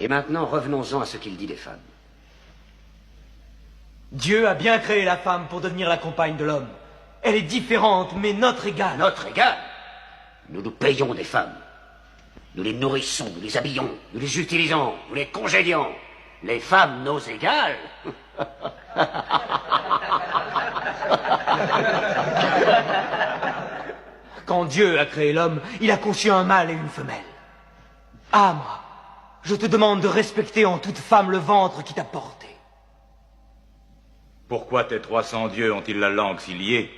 Et maintenant, revenons-en à ce qu'il dit des femmes. Dieu a bien créé la femme pour devenir la compagne de l'homme. Elle est différente, mais notre égale. Notre égale? Nous nous payons des femmes. Nous les nourrissons, nous les habillons, nous les utilisons, nous les congédions. Les femmes, nos égales? Quand Dieu a créé l'homme, il a conçu un mâle et une femelle. Ah, moi, je te demande de respecter en toute femme le ventre qui t'a porté. Pourquoi tes 300 dieux ont-ils la langue si liée,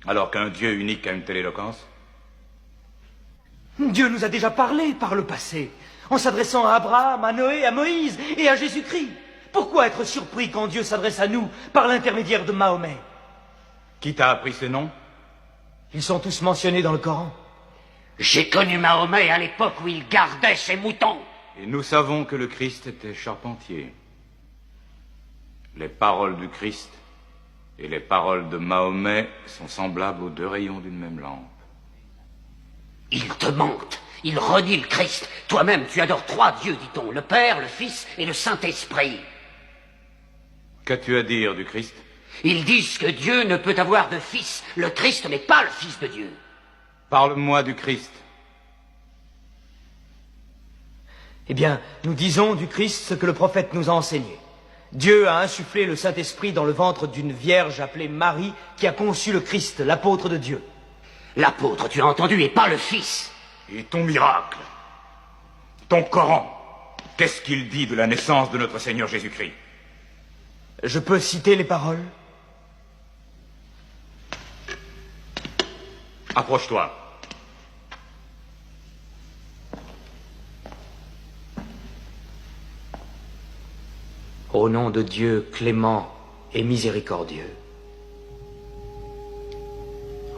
alors qu'un Dieu unique a une telle éloquence? Dieu nous a déjà parlé par le passé, en s'adressant à Abraham, à Noé, à Moïse et à Jésus-Christ. Pourquoi être surpris quand Dieu s'adresse à nous par l'intermédiaire de Mahomet? Qui t'a appris ces noms? Ils sont tous mentionnés dans le Coran. J'ai connu Mahomet à l'époque où il gardait ses moutons. Et nous savons que le Christ était charpentier. Les paroles du Christ et les paroles de Mahomet sont semblables aux deux rayons d'une même lampe. Il te mente, il renie le Christ. Toi-même, tu adores 3 dieux, dit-on, le Père, le Fils et le Saint-Esprit. Qu'as-tu à dire du Christ? Ils disent que Dieu ne peut avoir de fils. Le Christ n'est pas le Fils de Dieu. Parle-moi du Christ. Eh bien, nous disons du Christ ce que le prophète nous a enseigné. Dieu a insufflé le Saint-Esprit dans le ventre d'une vierge appelée Marie qui a conçu le Christ, l'apôtre de Dieu. L'apôtre, tu as entendu, et pas le Fils. Et ton miracle, ton Coran, qu'est-ce qu'il dit de la naissance de notre Seigneur Jésus-Christ? Je peux citer les paroles? Approche-toi. Au nom de Dieu clément et miséricordieux.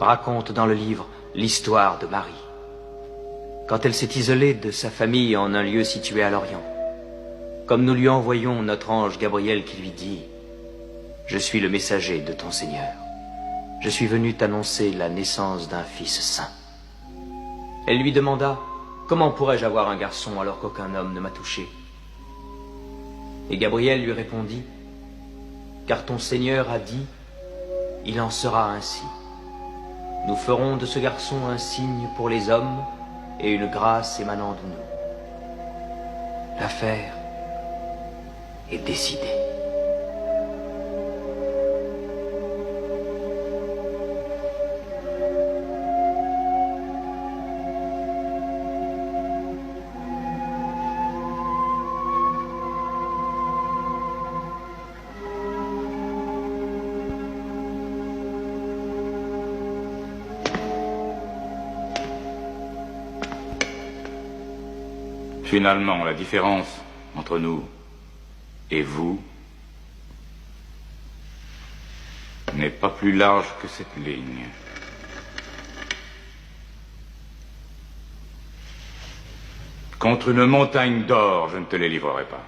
Raconte dans le livre l'histoire de Marie. Quand elle s'est isolée de sa famille en un lieu situé à l'Orient, comme nous lui envoyons notre ange Gabriel qui lui dit « Je suis le messager de ton Seigneur. Je suis venu t'annoncer la naissance d'un fils saint. » Elle lui demanda « Comment pourrais-je avoir un garçon alors qu'aucun homme ne m'a touché ?» Et Gabriel lui répondit « Car ton Seigneur a dit, il en sera ainsi. Nous ferons de ce garçon un signe pour les hommes et une grâce émanant de nous. L'affaire est décidée. » Finalement, la différence entre nous et vous n'est pas plus large que cette ligne. Contre une montagne d'or, je ne te les livrerai pas.